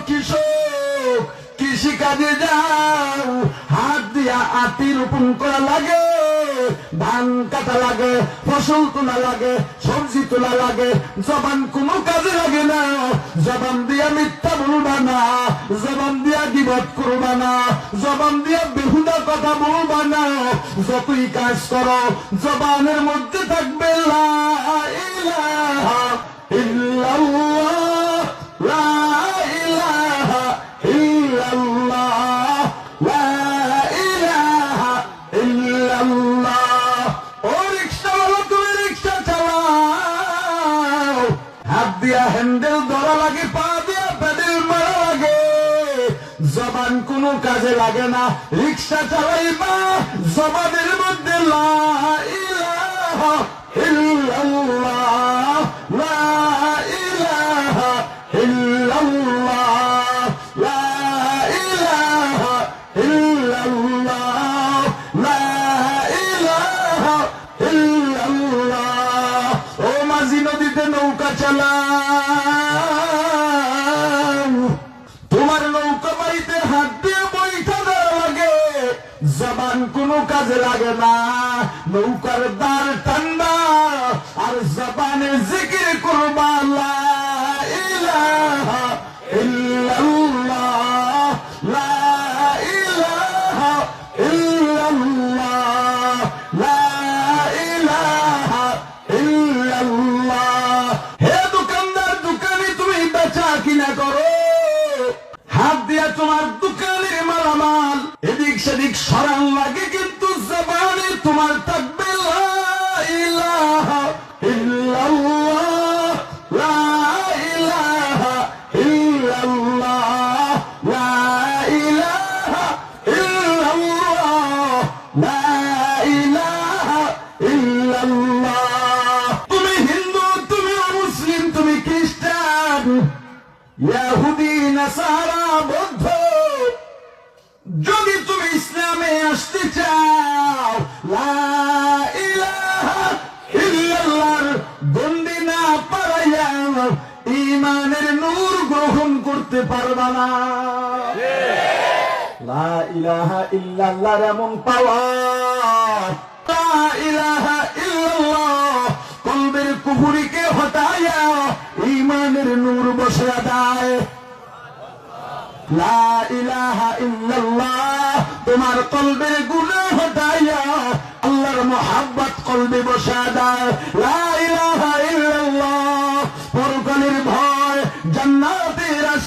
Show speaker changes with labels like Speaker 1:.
Speaker 1: কৃষক কৃষি কাজে যাও, হাত দিয়া আতি রোপণ করা লাগে, ধান কাটা লাগে, ফসল তোলা লাগে, সবজি তোলা লাগে, জবান কোনো কাজে লাগে না। জবান দিয়া মিথ্যা বলবা না, জবান দিয়া গীবত করবা না, জবান দিয়া বেহুদা কথা বলবা না। যতই কাজ করো জবানের মধ্যে থাকবে লা ইলাহা ইল্লাল্লাহ, লা ইলাহা ইল্লাল্লাহ, লা ইলাহা ইল্লাল্লাহ। ও রিকশাওয়ালা, তুমি রিকশা চালাও, হাত দিয়া হ্যান্ডেল ধরা লাগে, পা দিয়া প্যাডেল মারা লাগে, জবান কোনো কাজে লাগে না। রিকশা চালাইবা, জবানের মধ্যে লা ইলাহা ইল্লাল্লাহ, লা ইলাহা ইল্লাল্লাহ, লা ইলাহা ইল্লাল্লাহ, লা ইলাহা ইল্লাল্লাহ। ও মাঝি নদীতে নৌকা চালাও, তোমার নৌকা বাড়িতে হাত দিয়ে বৈঠা দেওয়া লাগে, জবান কোনো কাজে লাগে না। নৌকার দ্বার ঠান্ডা আর জবানে জিকির করবা লা ইলাহা ইল্লাল্লাহ, লা ইলাহা ইল্লাল্লাহ, লা ইলাহা ইল্লাল্লাহ। হে দোকানদার, দোকানে তুমি বেচা কিনা করো, হাত দিয়া তোমার দোকানের মালামাল এদিক সেদিক সরান লাগে, কিন্তু জবানে তোমার থাকবে লা ইলাহা ইল্লাল্লাহ, লা ইলাহা ইল্লাল্লাহ, লা ইলাহা ইল্লাল্লাহ, লা ইলাহা ইল্লাল্লাহ। তুমি হিন্দু, তুমি মুসলিম, তুমি খ্রিস্টান, ইহুদি, নাসারা, বৌদ্ধ, যদি তুমি ইসলামে আসতে চাও, লা ইলাহা ইল্লাল্লাহর গণ্ডি না পারাইয়া ঈমানের নূর গ্রহণ করতে পারবা না। লা ইলাহা ইল্লাল্লাহর এমন পাওয়ার, লা ইলাহা ইল্লাল্লাহ কলবের কুফরিকে হটাইয়া ঈমানের নূর বসে দেয়। লা ইলাহা ইল্লাল্লাহ তোমার কলবের গুনাহ হটাইয়া আল্লাহর মুহাব্বত কলবে বসা দেয়। লা ইলাহা